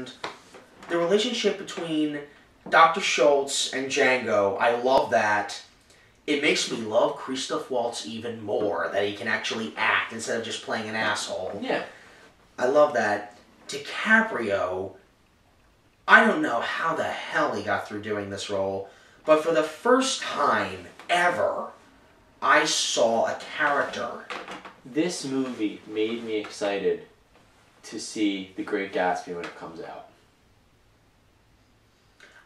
and the relationship between Dr. Schultz and Django, I love that. It makes me love Christoph Waltz even more, that he can actually act instead of just playing an asshole. Yeah. I love that. DiCaprio, I don't know how the hell he got through doing this role, but for the first time ever, I saw a character. This movie made me excited to see The Great Gatsby when it comes out.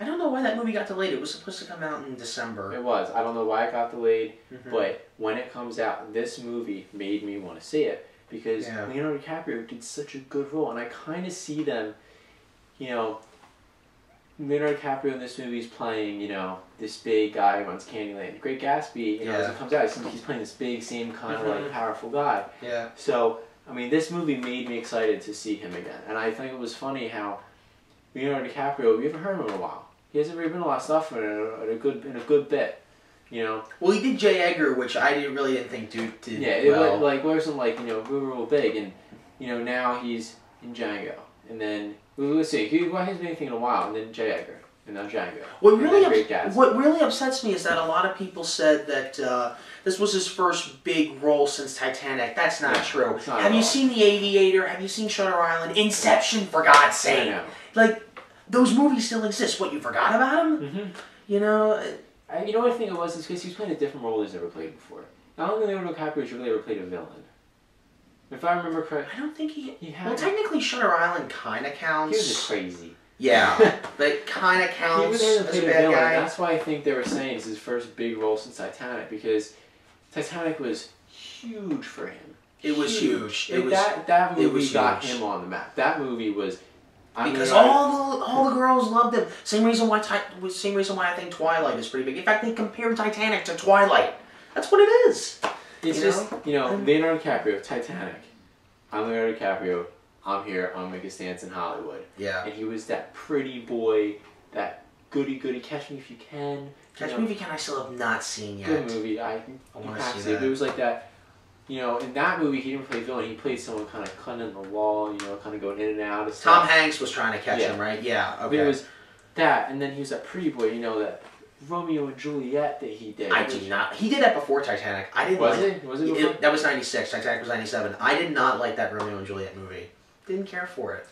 I don't know why that movie got delayed. It was supposed to come out in December. It was. I don't know why it got delayed, but when it comes out, this movie made me want to see it because Leonardo DiCaprio did such a good role, and I kind of see them, you know, Leonardo DiCaprio in this movie is playing, you know, this big guy who runs Candyland. Great Gatsby, you know, as it comes out, he's playing this big, same kind of like powerful guy. Yeah. So, I mean, this movie made me excited to see him again, and I think it was funny how Leonardo DiCaprio, we haven't heard him in a while. He hasn't really been a lot of stuff in a good bit, you know. Well, he did J. Edgar, which I really didn't think did well. It wasn't like, you know, real big, and you know now he's in Django, and then let's see, he hasn't been anything in a while, and then J. Edgar, and now Django. What really upsets me is that a lot of people said that this was his first big role since Titanic. That's not true. Have you seen The Aviator? Have you seen Shutter Island? Inception, for God's sake! I know. Like, those movies still exist. What, you forgot about him? You know? You know what I think it was? It's because he was playing a different role he's never played before. I don't think Leonardo DiCaprio really ever played a villain. If I remember correctly. I don't think he had. Well, technically Shutter Island kind of counts. He was just crazy. Yeah, but it kind of counts as a bad guy. That's why I think they were saying it's his first big role since Titanic, because Titanic was huge for him. It was huge. That movie got him on the map. That movie was... Because all the girls loved him. Same reason why I think Twilight is pretty big. In fact, they compared Titanic to Twilight. That's what it is. It's just, you know, Leonardo DiCaprio, Titanic. I'm Leonardo DiCaprio. I'm here. I'm gonna make a stance in Hollywood. Yeah. And he was that pretty boy, that goody Catch Me If You Can. Catch Me If You Can. I still have not seen yet. Good movie. I want to see that. It was like that. You know, in that movie, he didn't play villain. He played someone kind of cutting in the wall, you know, kind of going in and out of stuff. Tom Hanks was trying to catch him, right? Yeah, okay. But it was that, and then he was that pretty boy, you know, that Romeo and Juliet that he did. I do not. He did that before Titanic. I didn't Was it? Was it before? That was 96. Titanic was 97. I did not like that Romeo and Juliet movie. Didn't care for it.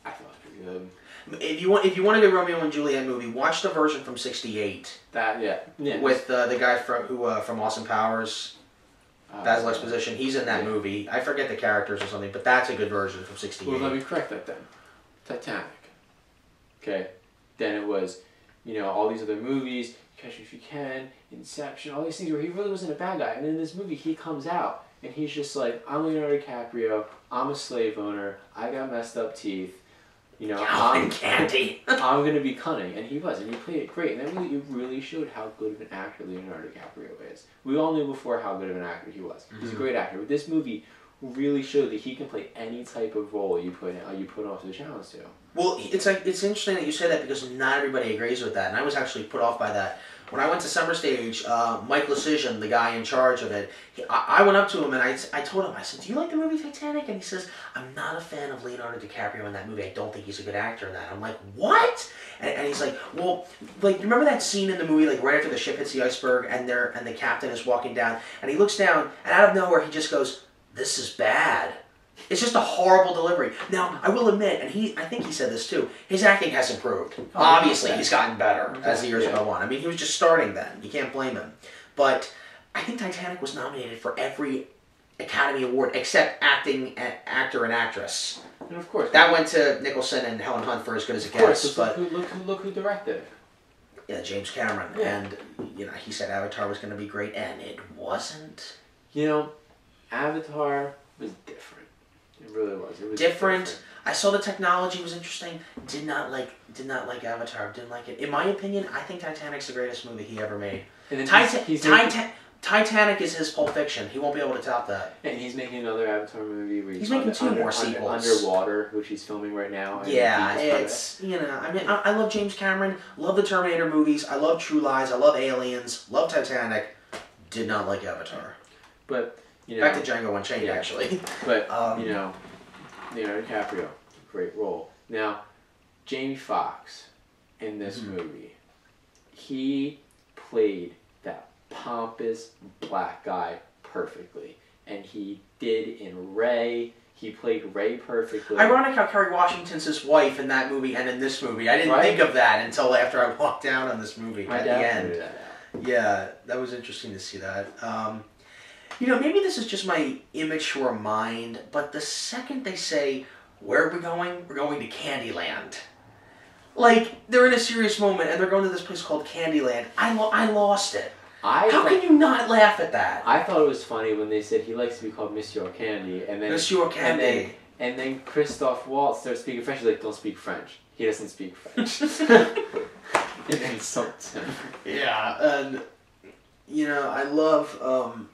I thought it was pretty good. If you want a good Romeo and Juliet movie, watch the version from '68. That, yeah. With the guy from Austin Powers. Basil Exposition, he's in that movie. I forget the characters or something, but that's a good version from '68. Well, let me correct that then. Titanic. Okay. Then it was, you know, all these other movies, Catch Me If You Can, Inception, all these things where he really wasn't a bad guy. And in this movie, he comes out, and he's just like, I'm Leonardo DiCaprio, I'm a slave owner, I got messed up teeth, you know, I'm going to be cunning. And he was, and he played it great. And then it really showed how good of an actor Leonardo DiCaprio is. We all knew before how good of an actor he was. He's a great actor. But this movie really showed that he can play any type of role you put off the challenge to. Well, it's interesting that you say that because not everybody agrees with that. And I was actually put off by that. When I went to Summer Stage, Mike Lecision, the guy in charge of it, I went up to him and I told him, I said, do you like the movie Titanic? And he says, I'm not a fan of Leonardo DiCaprio in that movie. I don't think he's a good actor in that. I'm like, what? And he's like, well, like, remember that scene in the movie, like right after the ship hits the iceberg and the captain is walking down and he looks down and out of nowhere he just goes, this is bad. It's just a horrible delivery. Now, I will admit, and I think he said this too, his acting has improved. Obviously, he's gotten better as the years go on. I mean, he was just starting then. You can't blame him. But I think Titanic was nominated for every Academy Award except actor and actress. And of course. That went to Nicholson and Helen Hunt for As Good as It Gets. But look who directed it. Yeah, James Cameron. Yeah. And, you know, he said Avatar was going to be great, and it wasn't. You know, Avatar was different. It really was. It was different. I saw the technology was interesting. Did not like Avatar. Didn't like it. In my opinion, I think Titanic's the greatest movie he ever made. And Titanic is his Pulp Fiction. He won't be able to top that. And he's making another Avatar movie where he's making two more sequels. Underwater, which he's filming right now. Yeah, it's, you know, I mean, I love James Cameron. Love the Terminator movies. I love True Lies. I love Aliens. Love Titanic. Did not like Avatar. But, you know, back to Django Unchained, actually. But, you know, Leonardo DiCaprio, great role. Now, Jamie Foxx in this movie, he played that pompous black guy perfectly. And he did in Ray. He played Ray perfectly. Ironic how Kerry Washington's his wife in that movie and in this movie. I didn't think of that until after I walked down on this movie at the end. That out. Yeah, that was interesting to see that. You know, maybe this is just my immature mind, but the second they say, where are we going? We're going to Candyland. Like, they're in a serious moment and they're going to this place called Candyland. I lost it. How can you not laugh at that? I thought it was funny when they said he likes to be called Monsieur Candy, and then Monsieur Candy, and then Christoph Waltz starts speaking French. He's like, "Don't speak French." He doesn't speak French. It insults him. Yeah, and you know, I love.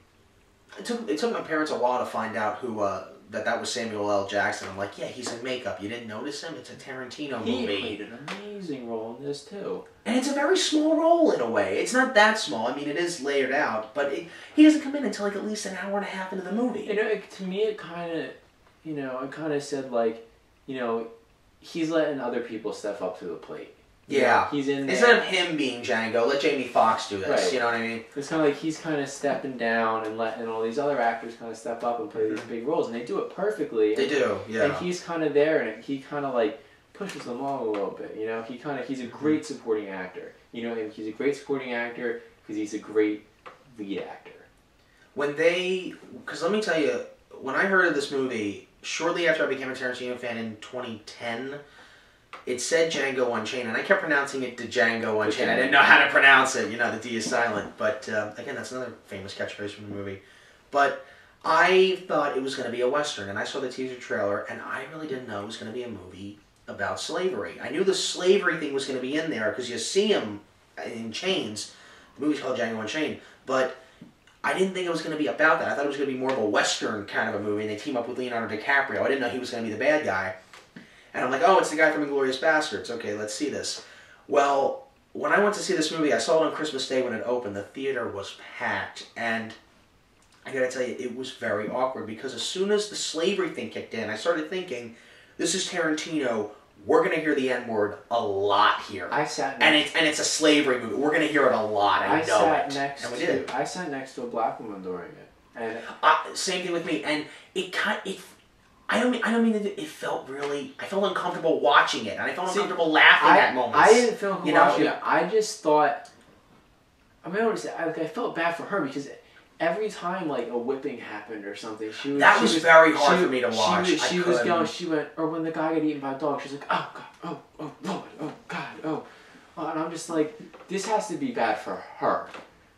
It took my parents a while to find out who that was Samuel L. Jackson. I'm like, yeah, he's in makeup. You didn't notice him? It's a Tarantino movie. He played an amazing role in this too. And it's a very small role in a way. It's not that small. I mean, it is layered out, but he doesn't come in until like at least an hour and a half into the movie. You know, to me, it kind of said like, you know, he's letting other people step up to the plate. Yeah. He's in there. Instead of him being Django, let Jamie Foxx do this. Right. You know what I mean? It's kind of like he's kind of stepping down and letting all these other actors kind of step up and play these big roles, and they do it perfectly. They do, yeah. And he's kind of there, and he kind of like pushes them along a little bit. You know, he's a great supporting actor. You know, and he's a great supporting actor because he's a great lead actor. Because let me tell you, when I heard of this movie, shortly after I became a Tarantino fan in 2010. It said Django Unchained, and I kept pronouncing it Django Unchained. I didn't know how to pronounce it. You know, the D is silent. But, again, that's another famous catchphrase from the movie. But I thought it was going to be a Western, and I saw the teaser trailer, and I really didn't know it was going to be a movie about slavery. I knew the slavery thing was going to be in there, because you see him in chains. The movie's called Django Unchained. But I didn't think it was going to be about that. I thought it was going to be more of a Western kind of a movie, and they team up with Leonardo DiCaprio. I didn't know he was going to be the bad guy. And I'm like, oh, it's the guy from Inglourious Basterds. Okay, let's see this. Well, when I went to see this movie, I saw it on Christmas Day when it opened. The theater was packed. And I gotta tell you, it was very awkward because as soon as the slavery thing kicked in, I started thinking, this is Tarantino. We're gonna hear the N-word a lot here. I sat and it's a slavery movie. We're gonna hear it a lot. I know it. I sat next to a black woman during it. And same thing with me. And I don't mean that it felt really. I felt uncomfortable watching it, and I felt uncomfortable laughing at moments. I didn't feel uncomfortable watching it. I just thought. I mean, I felt bad for her because every time like a whipping happened or something, she was very hard for me to watch. She was going. She went, or when the guy got eaten by a dog, she's like, oh God, oh Lord, oh God, oh, and I'm just like, this has to be bad for her.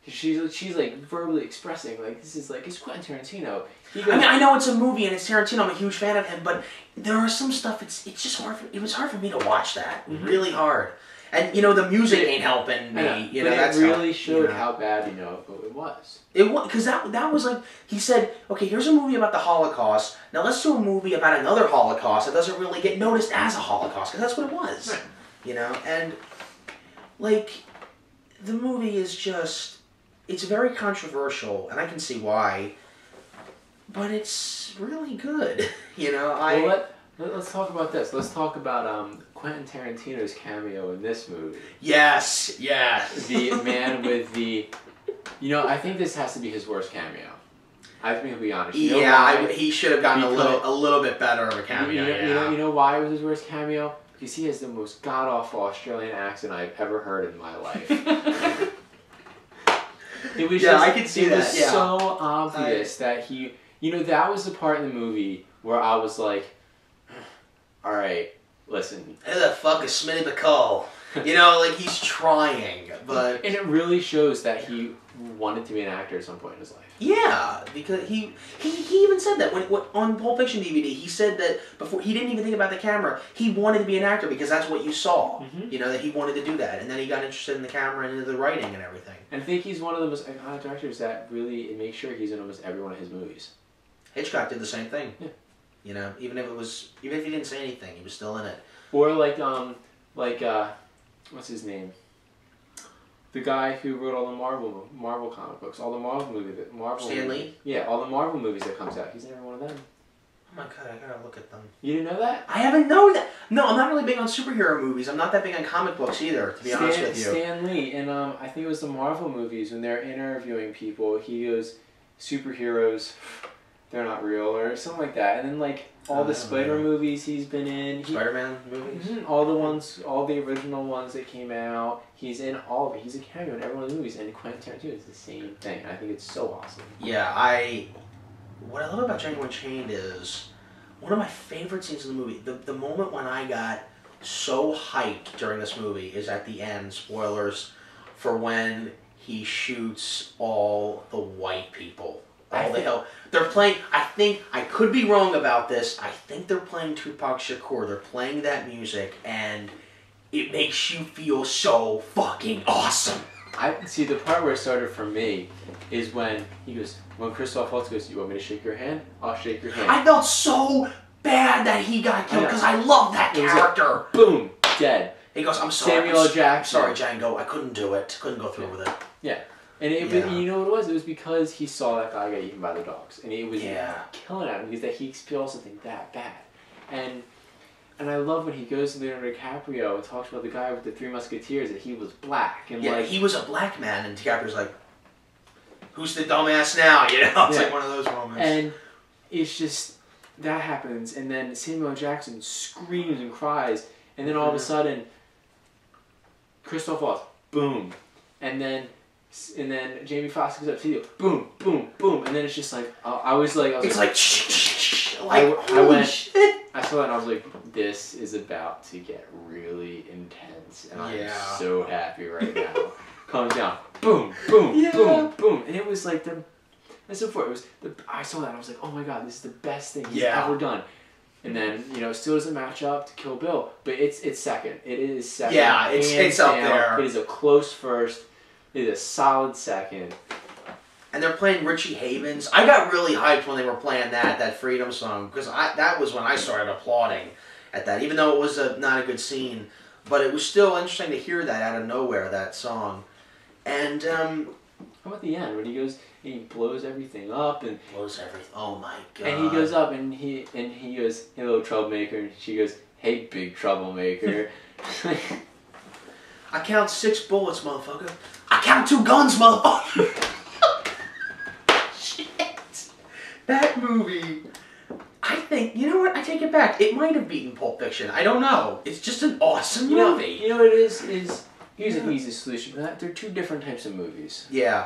She's like verbally expressing like this is like it's Quentin Tarantino. I know it's a movie and it's Tarantino. I'm a huge fan of him, but there are some stuff. It's just hard. It was hard for me to watch that. Really hard. And you know the music ain't helping me. You know that really showed how bad it was. It was because that was like he said. Okay, here's a movie about the Holocaust. Now let's do a movie about another Holocaust that doesn't really get noticed as a Holocaust because that's what it was. Right. You know, and like the movie is just. It's very controversial, and I can see why, but it's really good. You know, let's talk about this. Let's talk about Quentin Tarantino's cameo in this movie. Yes. The man with the... You know, I think this has to be his worst cameo. I think, to be honest. You know he should have gotten a little bit better of a cameo. You know why it was his worst cameo? Because he has the most god-awful Australian accent I've ever heard in my life. It was I could see that. It was so obvious that he... You know, that was the part in the movie where I was like, all right, listen. Who the fuck is Smitty McCall? You know, like, he's trying, but... And it really shows that he wanted to be an actor at some point in his life. Yeah, because he even said that when on Pulp Fiction DVD. He said that before he didn't even think about the camera. He wanted to be an actor because that's what you saw. Mm-hmm. You know that he wanted to do that, and then he got interested in the camera and into the writing and everything. And I think he's one of the most iconic directors that really makes sure he's in almost every one of his movies. Hitchcock did the same thing. Yeah. You know, even if he didn't say anything, he was still in it. Or what's his name? The guy who wrote all the Marvel comic books, all the Marvel movies, Stan Lee? Yeah, all the Marvel movies that comes out. He's in every one of them. Oh my god, I gotta look at them. You didn't know that? I haven't known that. No, I'm not really big on superhero movies. I'm not that big on comic books either, to be honest with you. Stan Lee, and I think it was the Marvel movies, when they're interviewing people, he goes, superheroes, they're not real, or something like that. And then, like, all the Spider movies he's been in. Spider-Man movies? All the ones, all the original ones that came out. He's in all of it. He's a cameo in every one of the movies. And Quentin Tarantino is the same thing. I think it's so awesome. Yeah, what I love about Django Unchained is one of my favorite scenes in the movie. The moment when I got so hyped during this movie is at the end, spoilers, for when he shoots all the white people. They're playing, I could be wrong about this, I think they're playing Tupac Shakur. They're playing that music, and it makes you feel so fucking awesome. I see, the part where it started for me is when he goes, when Christoph Waltz goes, you want me to shake your hand? I'll shake your hand. I felt so bad that he got killed because I love that character. Like, boom, dead. He goes, I'm sorry. Samuel Jackson. Sorry, Django, I couldn't do it. Couldn't go through with it. Yeah. And you know what it was? It was because he saw that guy get eaten by the dogs. And it was killing at him because that he experienced something that bad. And I love when he goes to Leonardo DiCaprio and talks about the guy with the Three Musketeers, that he was black. And he was a black man, and DiCaprio's like, who's the dumbass now? You know, it's like one of those moments. And it's just, that happens, and then Samuel Jackson screams and cries, and then all of a sudden, Christoph Waltz, boom. And then Jamie Foxx goes up to you, boom, boom, boom, and then it's just like, I was like, I saw that and I was like, this is about to get really intense, and I'm so happy right now. Comes down, boom, boom, boom, boom, and it was like I saw that and I was like, oh my god, this is the best thing he's ever done. And then, it still doesn't match up to Kill Bill, but it's second. It is second. Yeah, it's up there. It is a close first. It is a solid second. And they're playing Richie Havens. I got really hyped when they were playing that Freedom song, because that was when I started applauding at that, even though it was not a good scene. But it was still interesting to hear that out of nowhere, that song. And how about the end when he goes and he blows everything up and blows everything? Oh my god! And he goes up and he goes, "Hey, little troublemaker," and she goes, "Hey, big troublemaker." I count 6 bullets, motherfucker. I count 2 guns, motherfucker. Shit. That movie. I think, you know what? I take it back. It might have beaten Pulp Fiction. I don't know. It's just an awesome movie. You know what it is here's an easy solution for that. They're 2 different types of movies. Yeah.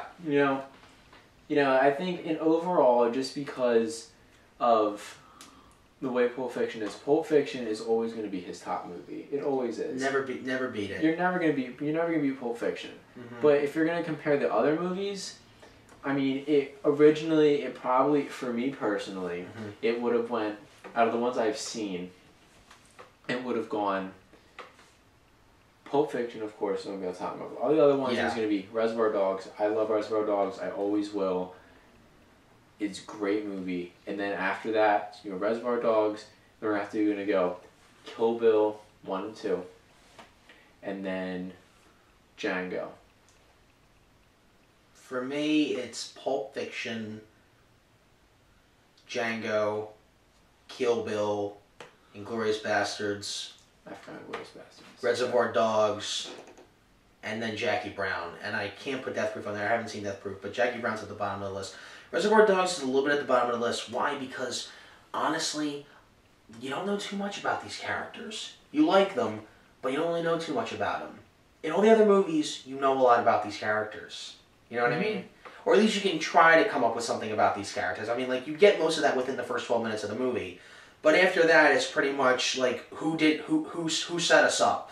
I think in overall, just because of the way Pulp Fiction is always going to be his top movie. It always is. Never beat it. You're never going to beat Pulp Fiction. Mm-hmm. But if you're going to compare the other movies, I mean, it probably, for me personally, it would have went, out of the ones I've seen, it would have gone Pulp Fiction, of course, is going to be on top of it. All the other ones is going to be Reservoir Dogs. I love Reservoir Dogs. I always will. It's a great movie. And then after that, Reservoir Dogs, then we're going to go Kill Bill 1 and 2. And then Django. For me, it's Pulp Fiction, Django, Kill Bill, Inglourious Bastards, Reservoir Dogs, and then Jackie Brown. And I can't put Death Proof on there. I haven't seen Death Proof, but Jackie Brown's at the bottom of the list. Reservoir Dogs is a little bit at the bottom of the list. Why? Because, honestly, you don't know too much about these characters. You like them, but you don't really know too much about them. In all the other movies, you know a lot about these characters. You know what I mean? Or at least you can try to come up with something about these characters. I mean, like, you get most of that within the first 12 minutes of the movie. But after that, it's pretty much, like, who set us up.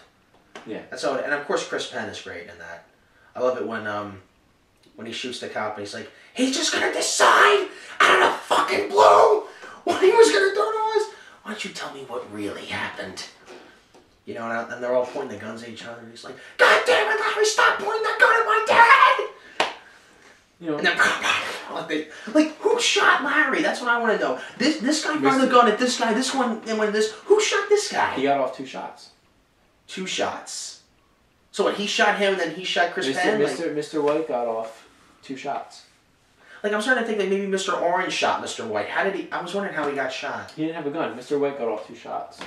Yeah. And so, and of course, Chris Penn is great in that. I love it when he shoots the cop and he's like, he's just gonna decide out of the fucking blue what he was gonna do to us. Why don't you tell me what really happened? And they're all pointing the guns at each other. And he's like, God damn it, Larry, stop pointing that gun at my dad! And then, like, who shot Larry? That's what I want to know. This guy fired the gun at this guy, this one, and when this, who shot this guy? He got off 2 shots. 2 shots. So what, he shot him and then he shot Chris Penn? Mr. White got off 2 shots. Like I'm starting to think that maybe Mr. Orange shot Mr. White. How did he? I was wondering how he got shot. He didn't have a gun. Mr. White got off 2 shots.